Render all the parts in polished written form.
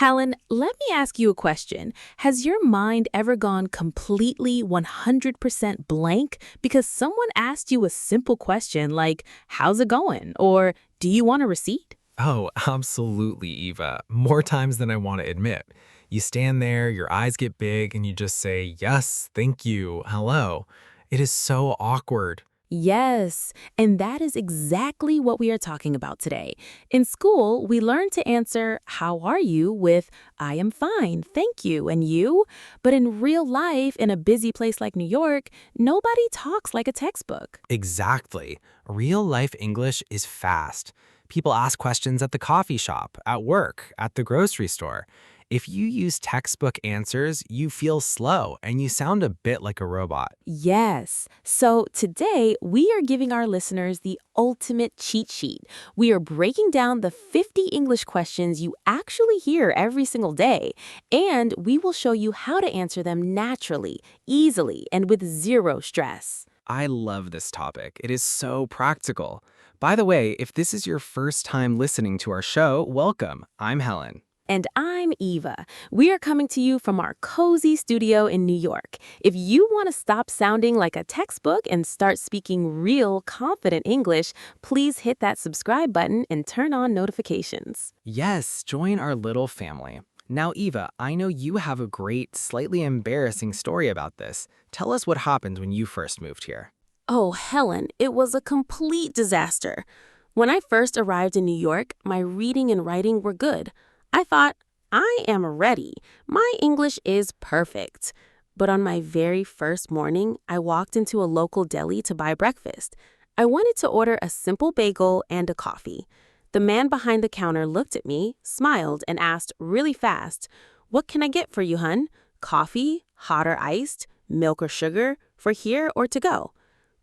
Helen, let me ask you a question. Has your mind ever gone completely 100% blank because someone asked you a simple question like, how's it going? Or do you want a receipt? Oh, absolutely, Eva. More times than I want to admit. You stand there, your eyes get big, and you just say, yes, thank you, hello. It is so awkward. Yes, and that is exactly what we are talking about today. In school, we learn to answer, how are you, with, I am fine, thank you, and you? But in real life, in a busy place like New York, nobody talks like a textbook. Exactly. Real life English is fast. People ask questions at the coffee shop, at work, at the grocery store. If you use textbook answers, you feel slow and you sound a bit like a robot. Yes. So today we are giving our listeners the ultimate cheat sheet. We are breaking down the 50 English questions you actually hear every single day, and we will show you how to answer them naturally, easily, and with zero stress. I love this topic. It is so practical. By the way, if this is your first time listening to our show, welcome. I'm Helen. And I'm Eva. We are coming to you from our cozy studio in New York. If you want to stop sounding like a textbook and start speaking real, confident English, please hit that subscribe button and turn on notifications. Yes, join our little family. Now, Eva, I know you have a great, slightly embarrassing story about this. Tell us what happened when you first moved here. Oh, Helen, it was a complete disaster. When I first arrived in New York, my reading and writing were good. I thought, I am ready. My English is perfect. But on my very first morning, I walked into a local deli to buy breakfast. I wanted to order a simple bagel and a coffee. The man behind the counter looked at me, smiled, and asked really fast, "What can I get for you, hun? Coffee, hot or iced, milk or sugar, for here or to go?"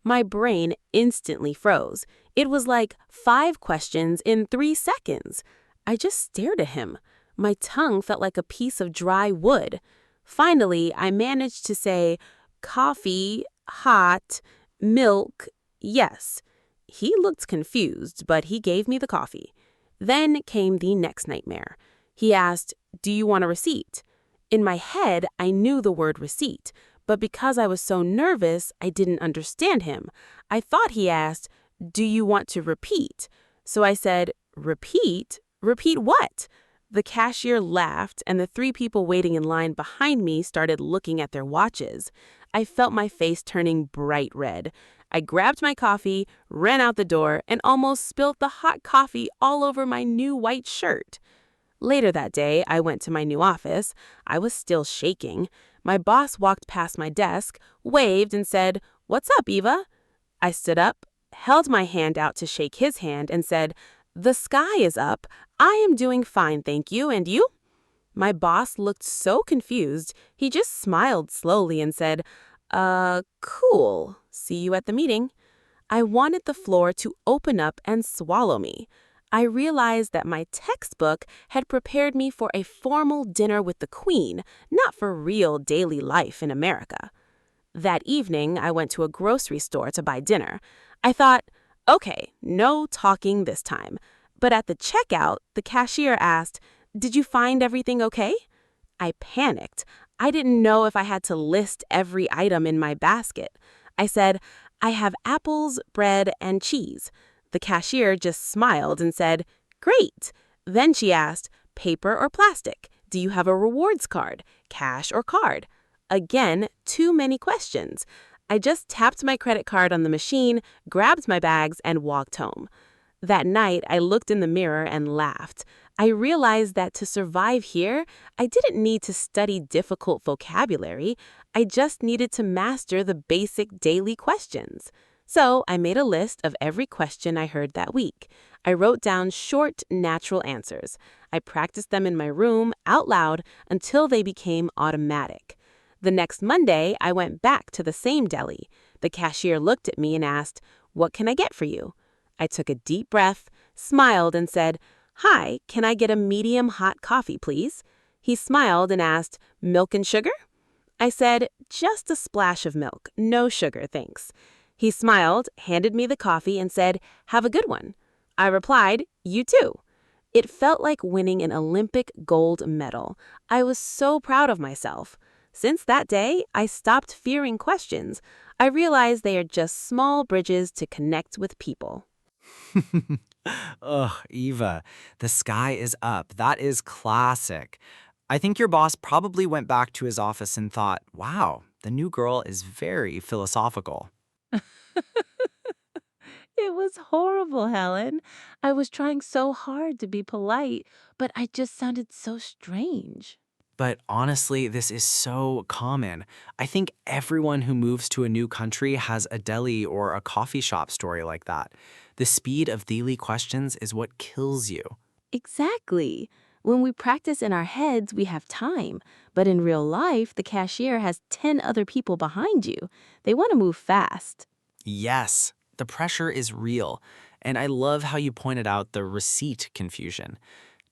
My brain instantly froze. It was like 5 questions in 3 seconds. I just stared at him. My tongue felt like a piece of dry wood. Finally, I managed to say, coffee, hot, milk, yes. He looked confused, but he gave me the coffee. Then came the next nightmare. He asked, "Do you want a receipt?" In my head, I knew the word receipt, but because I was so nervous, I didn't understand him. I thought he asked, "Do you want to repeat?" So I said, "Repeat? Repeat what?" The cashier laughed, and the 3 people waiting in line behind me started looking at their watches. I felt my face turning bright red. I grabbed my coffee, ran out the door, and almost spilled the hot coffee all over my new white shirt. Later that day, I went to my new office. I was still shaking. My boss walked past my desk, waved, and said, "What's up, Eva?" I stood up, held my hand out to shake his hand, and said, "The sky is up. I am doing fine, thank you. And you?" My boss looked so confused. He just smiled slowly and said, Cool. See you at the meeting." I wanted the floor to open up and swallow me. I realized that my textbook had prepared me for a formal dinner with the Queen, not for real daily life in America. That evening, I went to a grocery store to buy dinner. I thought, okay, no talking this time. But at the checkout, the cashier asked, "Did you find everything okay?" I panicked. I didn't know if I had to list every item in my basket. I said, "I have apples, bread, and cheese." The cashier just smiled and said, "Great." Then she asked, "Paper or plastic? Do you have a rewards card? Cash or card?" Again, too many questions. I just tapped my credit card on the machine, grabbed my bags, and walked home. That night, I looked in the mirror and laughed. I realized that to survive here, I didn't need to study difficult vocabulary. I just needed to master the basic daily questions. So I made a list of every question I heard that week. I wrote down short, natural answers. I practiced them in my room out loud until they became automatic. The next Monday, I went back to the same deli. The cashier looked at me and asked, "What can I get for you?" I took a deep breath, smiled, and said, "Hi, can I get a medium hot coffee, please?" He smiled and asked, "Milk and sugar?" I said, "Just a splash of milk, no sugar, thanks." He smiled, handed me the coffee, and said, "Have a good one." I replied, "You too." It felt like winning an Olympic gold medal. I was so proud of myself. Since that day, I stopped fearing questions. I realized they are just small bridges to connect with people. Ugh, Eva, the sky is up. That is classic. I think your boss probably went back to his office and thought, wow, the new girl is very philosophical. It was horrible, Helen. I was trying so hard to be polite, but I just sounded so strange. But honestly, this is so common. I think everyone who moves to a new country has a deli or a coffee shop story like that. The speed of daily questions is what kills you. Exactly. When we practice in our heads, we have time. But in real life, the cashier has 10 other people behind you. They want to move fast. Yes, the pressure is real. And I love how you pointed out the receipt confusion.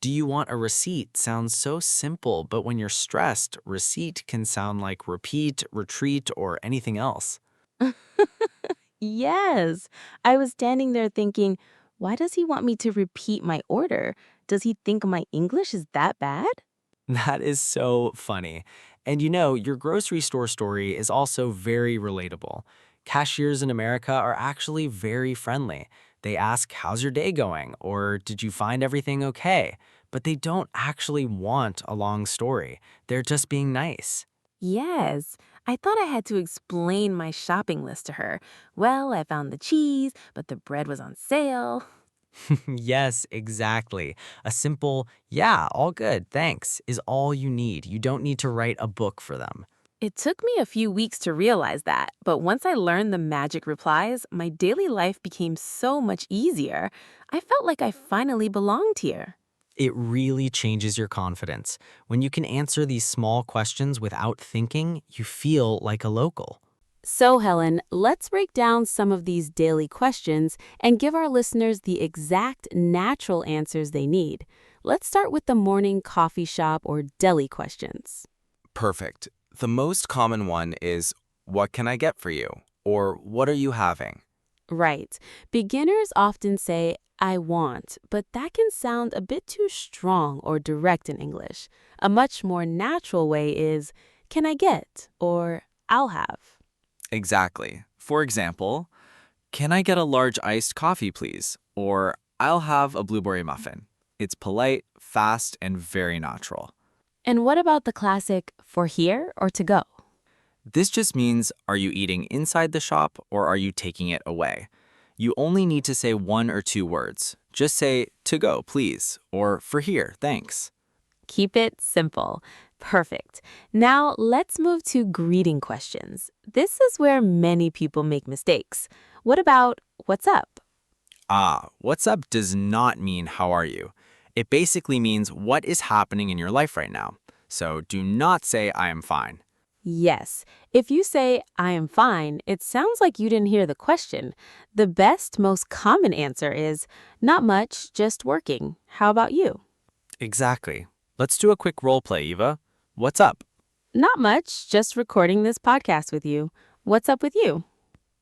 Do you want a receipt sounds so simple, but when you're stressed, receipt can sound like repeat, retreat, or anything else. Yes. I was standing there thinking, why does he want me to repeat my order? Does he think my English is that bad? That is so funny. And you know, your grocery store story is also very relatable. Cashiers in America are actually very friendly. They ask, how's your day going? Or did you find everything okay? But they don't actually want a long story. They're just being nice. Yes. I thought I had to explain my shopping list to her. Well, I found the cheese, but the bread was on sale. Yes, exactly. A simple, yeah, all good, thanks, is all you need. You don't need to write a book for them. It took me a few weeks to realize that, but once I learned the magic replies, my daily life became so much easier. I felt like I finally belonged here. It really changes your confidence. When you can answer these small questions without thinking, you feel like a local. So, Helen, let's break down some of these daily questions and give our listeners the exact natural answers they need. Let's start with the morning coffee shop or deli questions. Perfect. The most common one is, what can I get for you? Or what are you having? Right. Beginners often say, I want, but that can sound a bit too strong or direct in English. A much more natural way is, can I get? Or I'll have. Exactly. For example, can I get a large iced coffee, please? Or I'll have a blueberry muffin. It's polite, fast, and very natural. And what about the classic, for here or to go? This just means, are you eating inside the shop or are you taking it away? You only need to say one or two words. Just say, to go, please, or for here, thanks. Keep it simple. Perfect. Now let's move to greeting questions. This is where many people make mistakes. What about what's up? What's up does not mean how are you. It basically means what is happening in your life right now. So do not say I am fine. Yes. If you say, I am fine, it sounds like you didn't hear the question. The best, most common answer is, not much, just working. How about you? Exactly. Let's do a quick role play, Eva. What's up? Not much, just recording this podcast with you. What's up with you?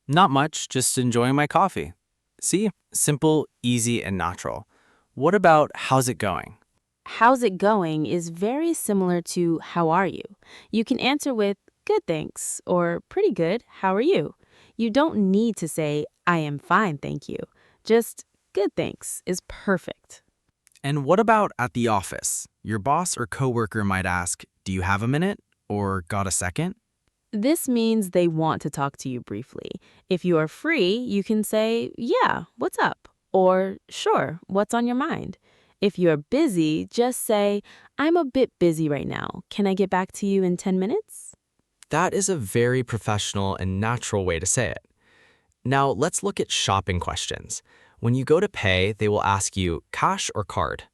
Not much, just enjoying my coffee. See? Simple, easy, and natural. What about how's it going? How's it going is very similar to how are you? You can answer with good thanks or pretty good, how are you? You don't need to say I am fine, thank you. Just good thanks is perfect. And what about at the office? Your boss or coworker might ask, do you have a minute? Or got a second? This means they want to talk to you briefly. If you are free, you can say, yeah, what's up? Or sure, what's on your mind? If you're busy, just say, I'm a bit busy right now. Can I get back to you in 10 minutes? That is a very professional and natural way to say it. Now, let's look at shopping questions. When you go to pay, they will ask you cash or card.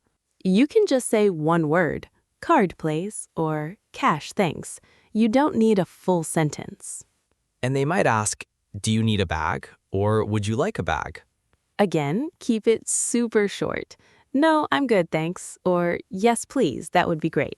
You can just say one word, card please, or cash thanks. You don't need a full sentence. And they might ask, do you need a bag? Or would you like a bag? Again, keep it super short. No, I'm good, thanks. Or yes, please, that would be great.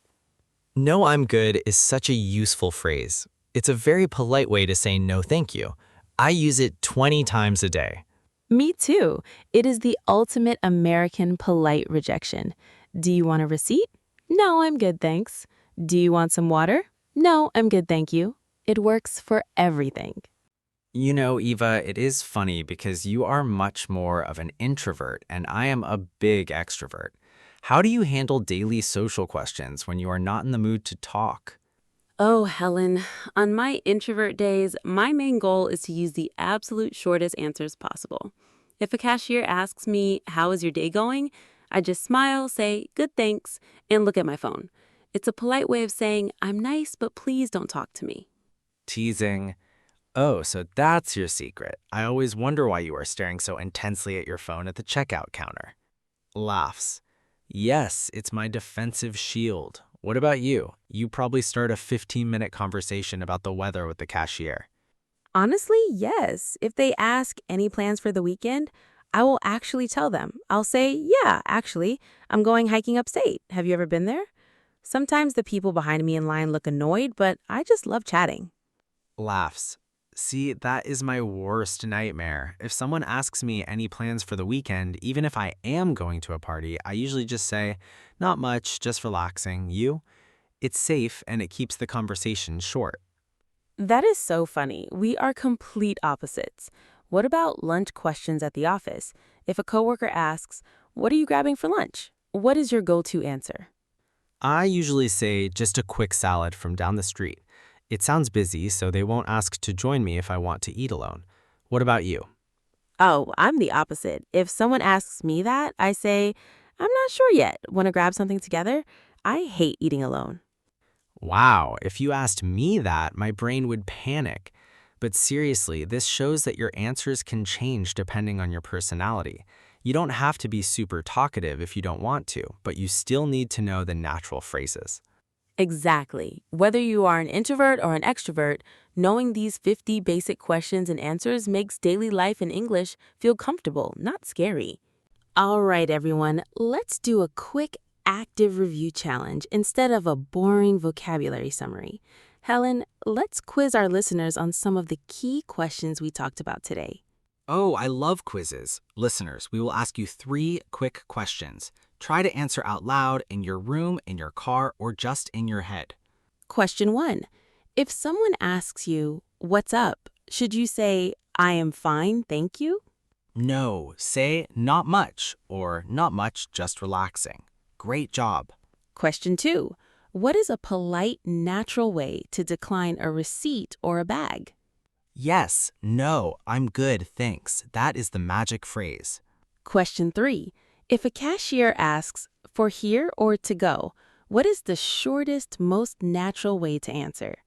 No, I'm good is such a useful phrase. It's a very polite way to say no thank you. I use it 20 times a day. Me too. It is the ultimate American polite rejection. Do you want a receipt? No, I'm good, thanks. Do you want some water? No, I'm good, thank you. It works for everything. You know, Eva, it is funny because you are much more of an introvert and I am a big extrovert. How do you handle daily social questions when you are not in the mood to talk? Oh, Helen, on my introvert days, my main goal is to use the absolute shortest answers possible. If a cashier asks me, "How is your day going?" I just smile, say, "Good, thanks," and look at my phone. It's a polite way of saying, "I'm nice, but please don't talk to me." Teasing. Oh, so that's your secret. I always wonder why you are staring so intensely at your phone at the checkout counter. Laughs. Yes, it's my defensive shield. What about you? You probably start a 15-minute conversation about the weather with the cashier. Honestly, yes. If they ask any plans for the weekend, I will actually tell them. I'll say, "Yeah, actually, I'm going hiking upstate. Have you ever been there?" Sometimes the people behind me in line look annoyed, but I just love chatting. Laughs. See, that is my worst nightmare. If someone asks me any plans for the weekend, even if I am going to a party, I usually just say, not much, just relaxing. You? It's safe and it keeps the conversation short. That is so funny. We are complete opposites. What about lunch questions at the office? If a coworker asks, "What are you grabbing for lunch?" What is your go-to answer? I usually say just a quick salad from down the street. It sounds busy, so they won't ask to join me if I want to eat alone. What about you? Oh, I'm the opposite. If someone asks me that, I say, "I'm not sure yet. Want to grab something together?" I hate eating alone. Wow, if you asked me that, my brain would panic. But seriously, this shows that your answers can change depending on your personality. You don't have to be super talkative if you don't want to, but you still need to know the natural phrases. Exactly. Whether you are an introvert or an extrovert, knowing these 50 basic questions and answers makes daily life in English feel comfortable, not scary. All right, everyone, let's do a quick active review challenge instead of a boring vocabulary summary. Helen, let's quiz our listeners on some of the key questions we talked about today. Oh, I love quizzes. Listeners, we will ask you 3 quick questions. Try to answer out loud in your room, in your car, or just in your head. Question 1. If someone asks you, "What's up?" should you say, "I am fine, thank you"? No, say not much or not much, just relaxing. Great job. Question 2. What is a polite, natural way to decline a receipt or a bag? Yes, no, I'm good, thanks. That is the magic phrase. Question 3. If a cashier asks, "For here or to go," what is the shortest, most natural way to answer?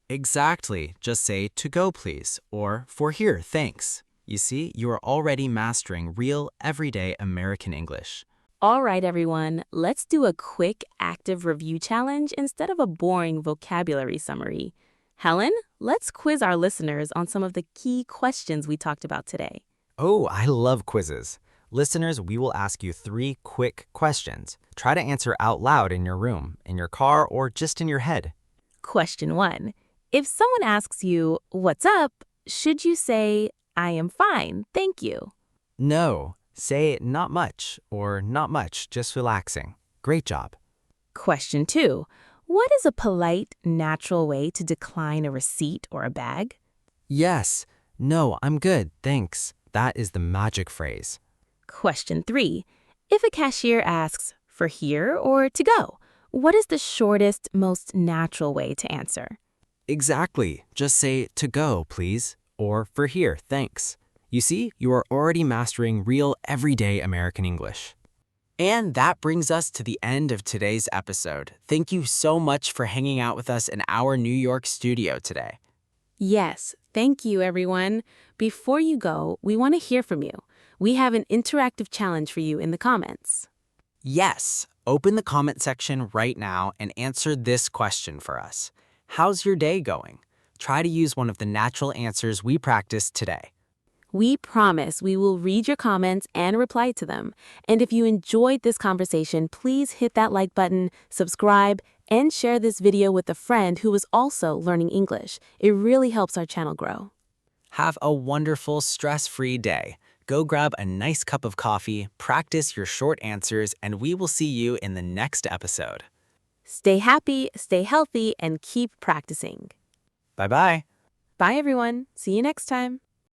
Exactly. Just say to go, please, or for here, thanks. You see, you are already mastering real, everyday American English. All right, everyone, let's do a quick active review challenge instead of a boring vocabulary summary. Helen, let's quiz our listeners on some of the key questions we talked about today. Oh, I love quizzes. Listeners, we will ask you 3 quick questions. Try to answer out loud in your room, in your car, or just in your head. Question 1. If someone asks you, "What's up?" should you say, "I am fine, thank you"? No, say not much or not much, just relaxing. Great job. Question 2. What is a polite, natural way to decline a receipt or a bag? Yes, no, I'm good, thanks. That is the magic phrase. Question 3. If a cashier asks, "For here or to go," what is the shortest, most natural way to answer? Exactly. Just say to go, please, or for here, thanks. You see, you are already mastering real, everyday American English. And that brings us to the end of today's episode. Thank you so much for hanging out with us in our New York studio today. Yes, thank you, everyone. Before you go, we want to hear from you. We have an interactive challenge for you in the comments. Yes, open the comment section right now and answer this question for us. How's your day going? Try to use one of the natural answers we practiced today. We promise we will read your comments and reply to them. And if you enjoyed this conversation, please hit that like button, subscribe, and share this video with a friend who is also learning English. It really helps our channel grow. Have a wonderful, stress-free day. go grab a nice cup of coffee, practice your short answers, and we will see you in the next episode. Stay happy, stay healthy, and keep practicing. Bye-bye. Bye, everyone. See you next time.